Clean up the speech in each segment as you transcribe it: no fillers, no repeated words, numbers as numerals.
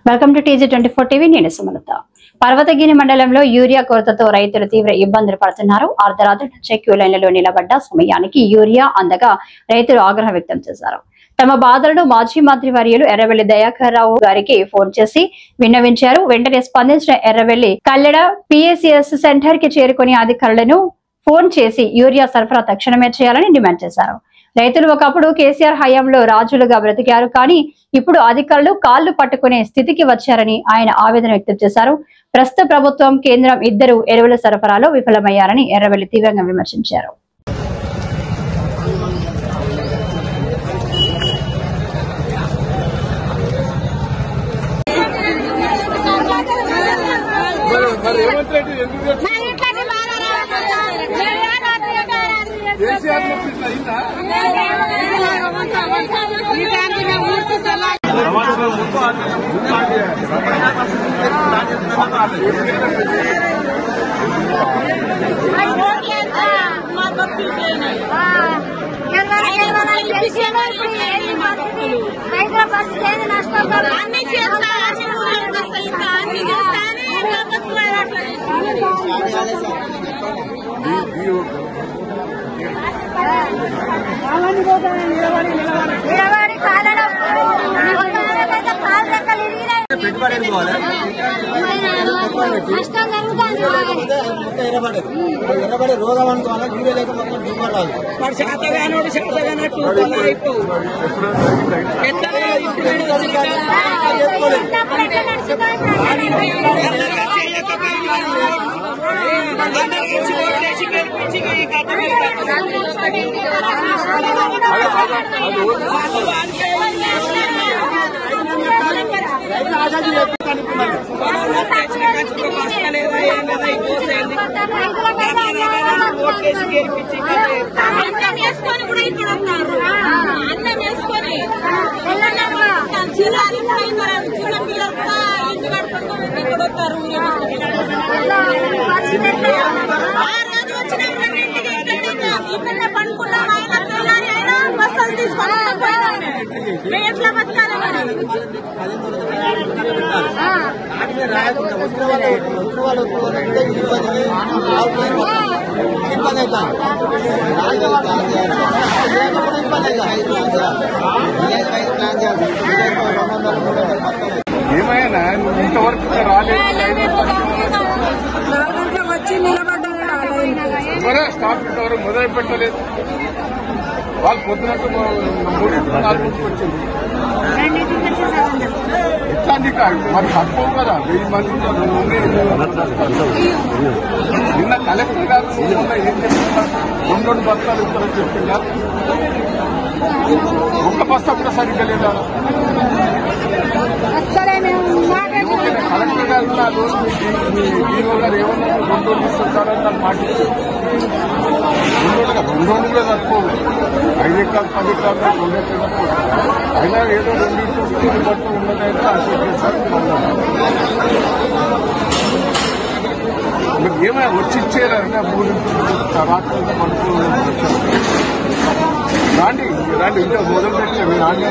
Welcome to TG24 TV. నేను సుమలత. పర్వతగిరి మండలంలో urea కొరతతో రైతులు తీవ్ర ఇబ్బందులు పడుతున్నారు. అర్ధరాత్రి నుంచి క్యూ లైన్లలో నిలబడ్డ సమయానికి యూరియా అందగా రైతులు ఆగ్రహం వ్యక్తం చేశారు. తమ బాధలను మాజీ మంత్రి వర్యులు ఎర్రవెల్లి దయాకర్ రావు గారికి ఫోన్ చేసి విన్నవించారు. వెంటనే స్పందించిన ఎర్రవెల్లి కల్లెడ PACS సెంటర్ కి చేరుకుని అధికారులను ఫోన్ చేసి యూరియా సరఫరా తక్షణమే చేయాలని డిమాండ్ చేశారు. రైతులు ఒకప్పుడు కేసీఆర్ హయాంలో రాజులుగా బ్రతికారు, కానీ ఇప్పుడు అధికారులు కాళ్లు పట్టుకునే స్థితికి వచ్చారని ఆయన ఆవేదన వ్యక్తం చేశారు. ప్రస్తుత ప్రభుత్వం, కేంద్రం ఇద్దరు ఎరువుల సరఫరాలో విఫలమయ్యారని ఎర్రవెల్లి తీవ్రంగా విమర్శించారు. ఎర్రబడి రోగం అనుకోవాలి. వీడియో లేక మొత్తం దిగుబడి రాదు. ఏమైనా ఇంతవరకు రాలేదు, స్టాప్ ఇంతవరకు మొదలు పెట్టలేదు. వాళ్ళు పొద్దునట్టు 3-4 వచ్చింది. ఎట్లాంటి మరి తక్కువ కదా, 1000 మంది నిన్న కలెక్టర్ గారు ఏం చెప్తున్నారు, 2 బస్తాలు ఇస్తారని చెప్తున్నారు. ఒక్క బస్తా కూడా సరిగ్గా లేదా. కలెక్టర్ గారు DO గారు ఏమన్నా 2 రోజులు ఇస్తారని నాకు మాటించారు. 2 రోజులు కూడా తక్కువ, 5 ఎకరాలు 10 ఎకరాలు 2 ఎకరాలు తక్కువ. అయినా ఏదో 2 బట్టు ఉన్నదైతే అసలు చేస్తారు. మీకు ఏమైనా వచ్చి ఇచ్చేయాలంటే 3 రాత్రి పడుతూ రాండి ఇంకా మొదలు పెట్టాము. రాండి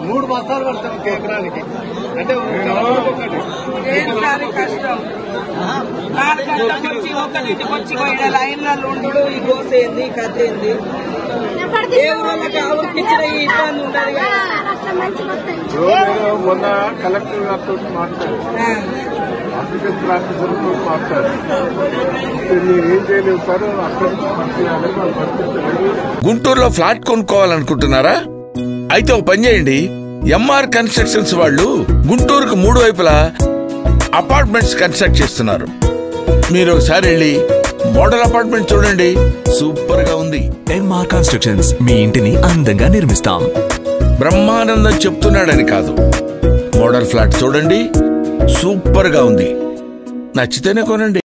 3 బస్తాలు పడతాం ఒక ఎకరానికి. అంటే కష్టం ఒకటింటికి వచ్చి లైన్లలో ఉండు ఈ గోస ఏంది కథ ఏంది ఏ ఊళ్ళకి ఆ ఊరికి ఇచ్చిన ఈ ఇబ్బంది ఉండదు కదా. మొన్న కలెక్టర్ గారితో మాట్లాడారు, అగ్రికల్చర్ ఆఫీసర్తో మాట్లాడారు. మీరు ఏం చేయలేదు సార్, అక్కడి నుంచి పంపించాలి వాళ్ళు పంపించలేదు. గుంటూరులో ఫ్లాట్ కొనుక్కోవాలనుకుంటున్నారా? అయితే ఒక పని చేయండి, ఎంఆర్ కన్స్ట్రక్షన్స్ వాళ్ళు గుంటూరుకు 3 వైపులా అపార్ట్మెంట్స్ కన్స్ట్రక్ట్ చేస్తున్నారు. మీరు ఒకసారి వెళ్ళి మోడల్ అపార్ట్మెంట్ చూడండి, సూపర్ గా ఉంది. ఎంఆర్ కన్స్ట్రక్షన్స్, మీ ఇంటిని అందంగా నిర్మిస్తాం. బ్రహ్మానందం చెప్తున్నాడని కాదు, మోడల్ ఫ్లాట్ చూడండి, సూపర్ గా ఉంది. నచ్చితేనే కొనండి.